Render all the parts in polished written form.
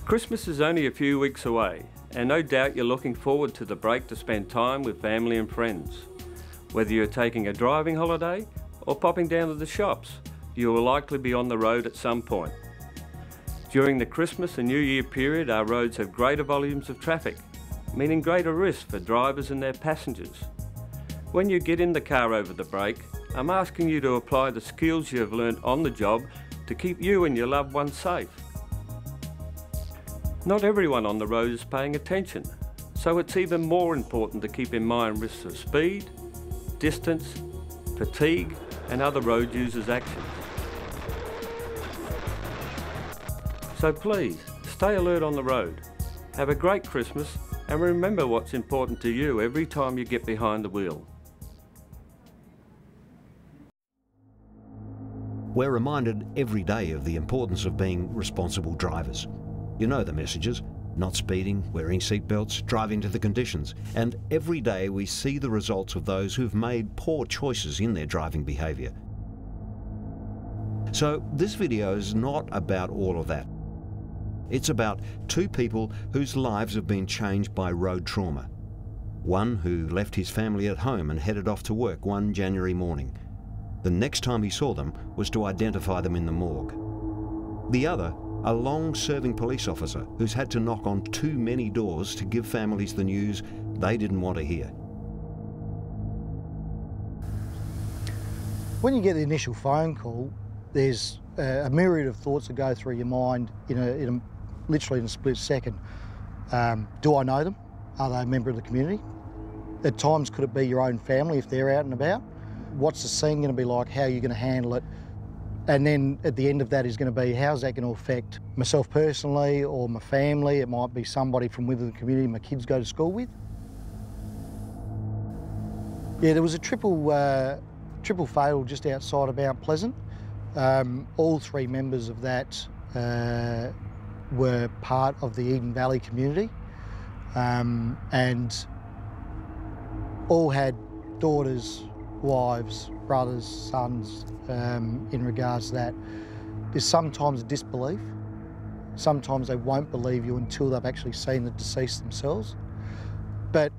Christmas is only a few weeks away, and no doubt you're looking forward to the break to spend time with family and friends. Whether you're taking a driving holiday or popping down to the shops, you will likely be on the road at some point. During the Christmas and New Year period, our roads have greater volumes of traffic, meaning greater risk for drivers and their passengers. When you get in the car over the break, I'm asking you to apply the skills you have learnt on the job to keep you and your loved ones safe. Not everyone on the road is paying attention, so it's even more important to keep in mind risks of speed, distance, fatigue and other road users' actions. So please, stay alert on the road, have a great Christmas and remember what's important to you every time you get behind the wheel. We're reminded every day of the importance of being responsible drivers. You know the messages: not speeding, wearing seatbelts, driving to the conditions. And every day we see the results of those who've made poor choices in their driving behaviour. So this video is not about all of that. It's about two people whose lives have been changed by road trauma. One who left his family at home and headed off to work one January morning. The next time he saw them was to identify them in the morgue. The other, a long-serving police officer who's had to knock on too many doors to give families the news they didn't want to hear. When you get the initial phone call, there's a myriad of thoughts that go through your mind literally in a split second. Do I know them? Are they a member of the community? At times, could it be your own family if they're out and about? What's the scene going to be like? How are you going to handle it? And then at the end of that is going to be, how's that going to affect myself personally or my family? It might be somebody from within the community my kids go to school with. Yeah, there was a triple fatal just outside of Mount Pleasant. All three members of that were part of the Eden Valley community, and all had daughters, wives, brothers, sons. In regards to that, there's sometimes a disbelief. Sometimes they won't believe you until they've actually seen the deceased themselves. But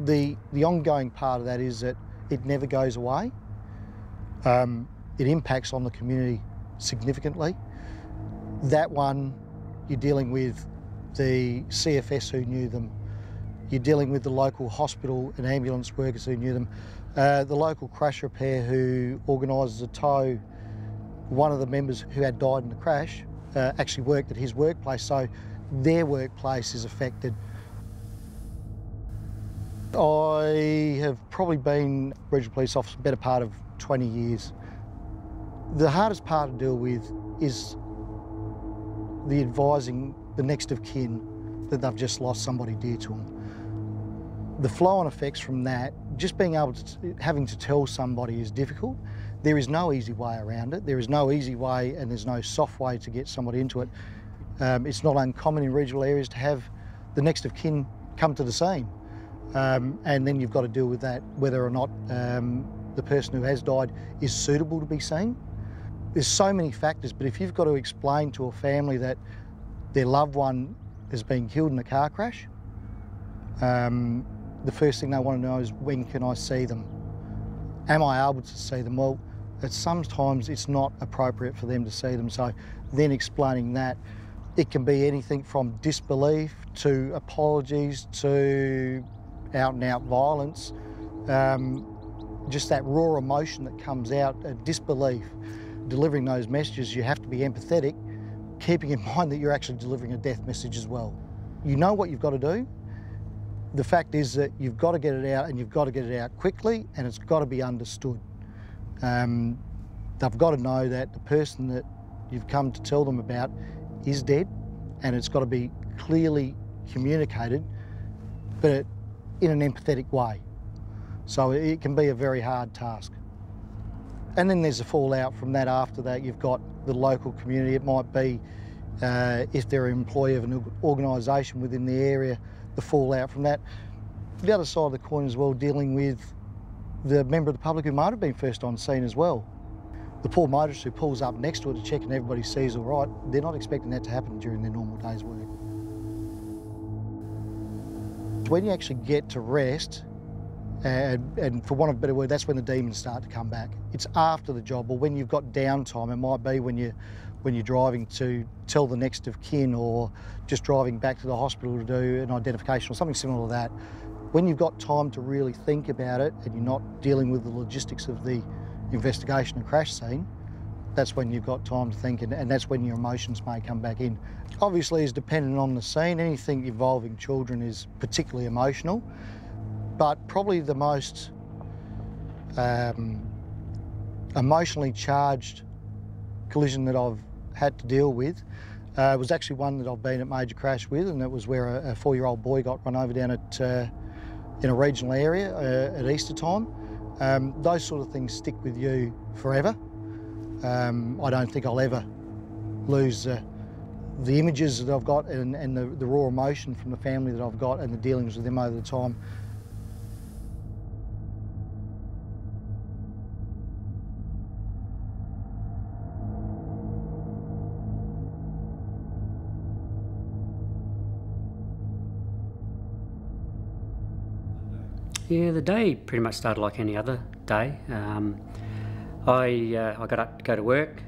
the ongoing part of that is that it never goes away. It impacts on the community significantly. That one, you're dealing with the CFS who knew them. You're dealing with the local hospital and ambulance workers who knew them. The local crash repair who organises a tow. One of the members who had died in the crash actually worked at his workplace, so their workplace is affected. I have probably been a regional police officer the better part of 20 years. The hardest part to deal with is the advising the next of kin that they've just lost somebody dear to them. The flow-on effects from that, just being able to, having to tell somebody is difficult. There is no easy way around it. There is no easy way and there's no soft way to get somebody into it. It's not uncommon in regional areas to have the next of kin come to the scene. And then you've got to deal with that, whether or not the person who has died is suitable to be seen. There's so many factors, but if you've got to explain to a family that their loved one has been killed in a car crash, the first thing they want to know is, when can I see them? Am I able to see them? Well, sometimes it's not appropriate for them to see them. So then explaining that, it can be anything from disbelief to apologies to out and out violence. Just that raw emotion that comes out, disbelief. Delivering those messages, you have to be empathetic, keeping in mind that you're actually delivering a death message as well. You know what you've got to do. The fact is that you've got to get it out, and you've got to get it out quickly, and it's got to be understood. They've got to know that the person that you've come to tell them about is dead, and it's got to be clearly communicated, but in an empathetic way. So it can be a very hard task. And then there's a fallout from that. After that, you've got the local community. It might be if they're an employee of an organisation within the area, the fallout from that. The other side of the coin as well, dealing with the member of the public who might have been first on scene as well. The poor motorist who pulls up next to it to check and everybody sees all right, they're not expecting that to happen during their normal day's work. When you actually get to rest, and for want of a better word, that's when the demons start to come back. It's after the job, or when you've got downtime. It might be when you're driving to tell the next of kin, or just driving back to the hospital to do an identification or something similar to that. When you've got time to really think about it and you're not dealing with the logistics of the investigation and crash scene, that's when you've got time to think, and that's when your emotions may come back in. Obviously, it's dependent on the scene. Anything involving children is particularly emotional, but probably the most emotionally charged collision that I've had to deal with was actually one that I've been at major crash with, and it was where a 4-year-old boy got run over down at in a regional area at Easter time. Those sort of things stick with you forever. I don't think I'll ever lose the images that I've got and the raw emotion from the family that I've got and the dealings with them over the time. Yeah, the day pretty much started like any other day. I got up to go to work.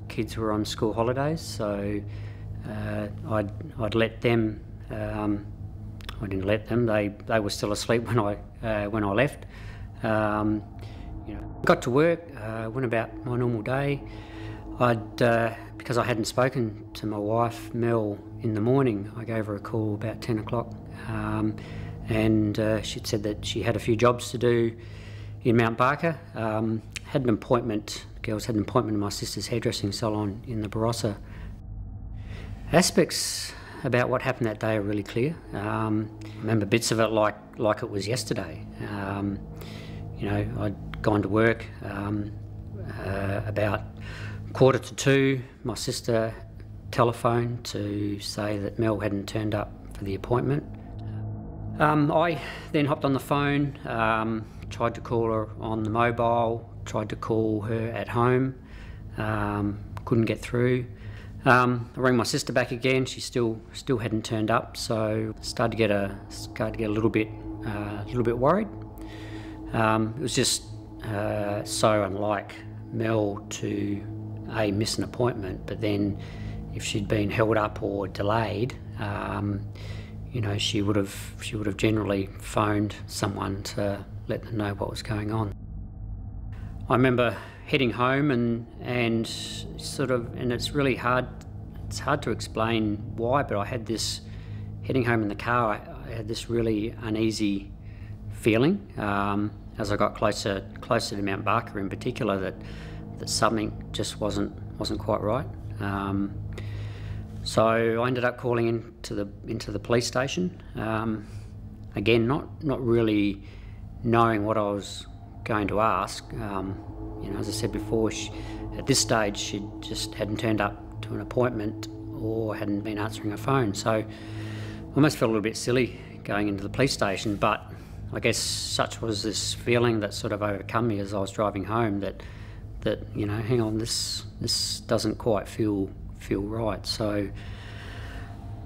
Kids were on school holidays, so I'd let them. I didn't let them. They were still asleep when I left. Got to work. Went about my normal day. Because I hadn't spoken to my wife Mel in the morning, I gave her a call about 10 o'clock. And she'd said that she had a few jobs to do in Mount Barker. Had an appointment, girls had an appointment in my sister's hairdressing salon in the Barossa. Aspects about what happened that day are really clear. I remember bits of it like it was yesterday. I'd gone to work about 1:45. My sister telephoned to say that Mel hadn't turned up for the appointment. I then hopped on the phone, tried to call her on the mobile, tried to call her at home, couldn't get through. I rang my sister back again. She still hadn't turned up, so started to get a little bit worried. It was just so unlike Mel to miss an appointment, but then if she'd been held up or delayed, she would have generally phoned someone to let them know what was going on. I remember heading home and it's really hard. It's hard to explain why, but I had this heading home in the car. I had this really uneasy feeling as I got closer to Mount Barker in particular, that something just wasn't quite right. So I ended up calling into the police station. Again, not really knowing what I was going to ask. As I said before, at this stage she just hadn't turned up to an appointment or hadn't been answering her phone. So I almost felt a little bit silly going into the police station, but I guess such was this feeling that sort of overcome me as I was driving home that hang on, this doesn't quite feel right. So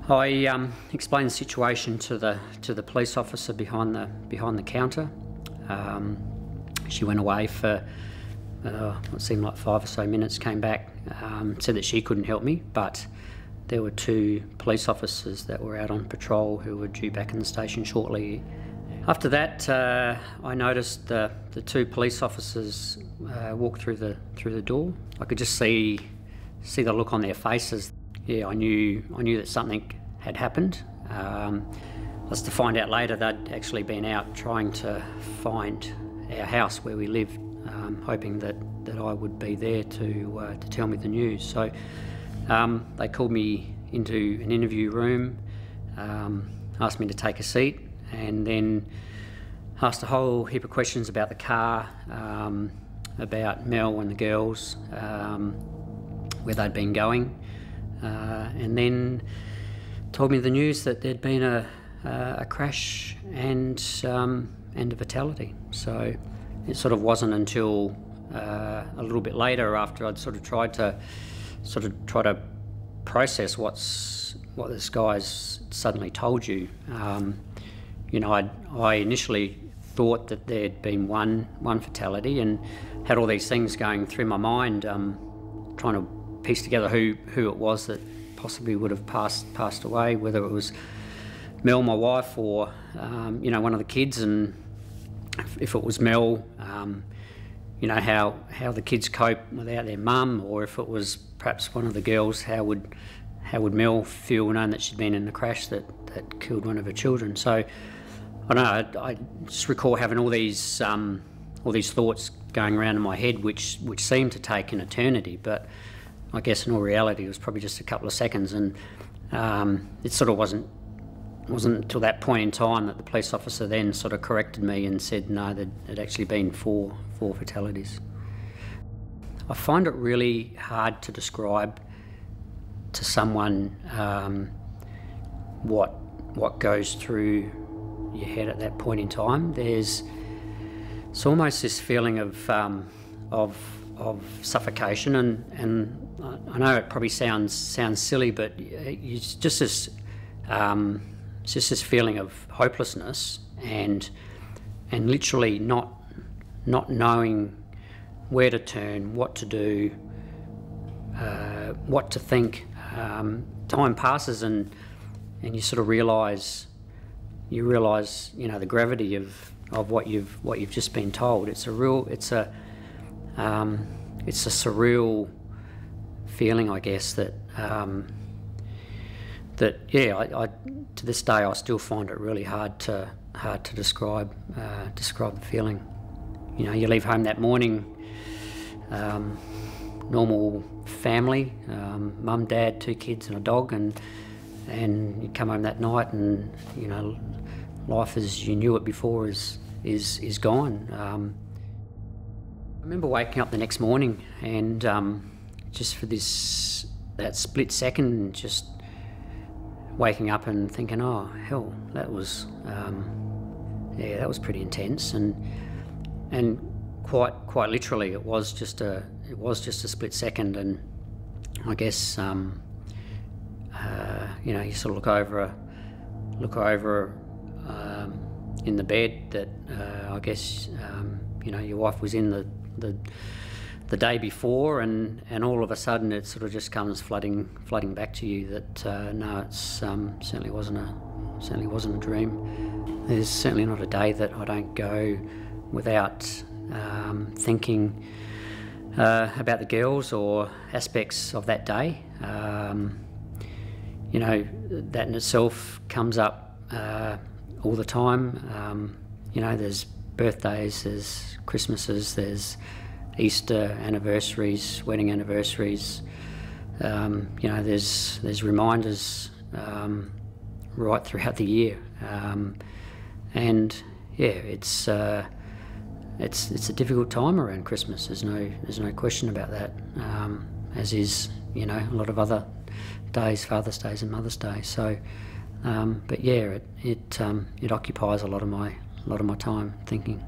I explained the situation to the police officer behind the counter. She went away for what seemed like 5 or so minutes, came back, said that she couldn't help me, but there were 2 police officers that were out on patrol who were due back in the station shortly. After that, I noticed the 2 police officers walk through the door. I could just see the look on their faces. Yeah, I knew that something had happened. I was to find out later they'd actually been out trying to find our house where we live, hoping that I would be there to tell me the news. So they called me into an interview room, asked me to take a seat, and then asked a whole heap of questions about the car, about Mel and the girls, where they'd been going, and then told me the news that there'd been a crash and a fatality. So it sort of wasn't until a little bit later, after I'd sort of tried to process what this guy's suddenly told you. You know, I initially thought that there'd been one fatality, and had all these things going through my mind, trying to piece together who it was that possibly would have passed away, whether it was Mel, my wife, or you know, one of the kids. And if it was Mel, you know, how the kids cope without their mum, or if it was perhaps one of the girls, how would Mel feel knowing that she'd been in the crash that killed one of her children. So I don't know, I just recall having all these thoughts going around in my head, which seemed to take an eternity, but I guess in all reality it was probably just a couple of seconds. And it sort of wasn't until that point in time that the police officer then sort of corrected me and said no, there'd actually been four fatalities. I find it really hard to describe to someone what goes through your head at that point in time. It's almost this feeling of suffocation, and I know it probably sounds silly, but it's just this feeling of hopelessness and literally not knowing where to turn, what to do, what to think. Time passes and you sort of realise, you know, the gravity of what you've just been told. It's a surreal feeling, I guess, that I to this day I still find it really hard to describe the feeling. You know, you leave home that morning, normal family, mum, dad, 2 kids and a dog, and you come home that night and, you know, life as you knew it before is gone. I remember waking up the next morning and just for that split second, just waking up and thinking, oh hell, that was pretty intense, and quite literally it was just a split second. And I guess you know, you sort of look over in the bed that I guess you know, your wife was in the day before, and all of a sudden it sort of just comes flooding back to you that no, it's certainly wasn't a dream. There's certainly not a day that I don't go without thinking about the girls or aspects of that day. You know, that in itself comes up all the time. You know, there's birthdays, there's Christmases, there's Easter anniversaries, wedding anniversaries. You know, there's reminders right throughout the year, and yeah, it's a difficult time around Christmas. There's no question about that. As is, you know, a lot of other days, Father's Days and Mother's Day. So, but yeah, it occupies a lot of my time thinking.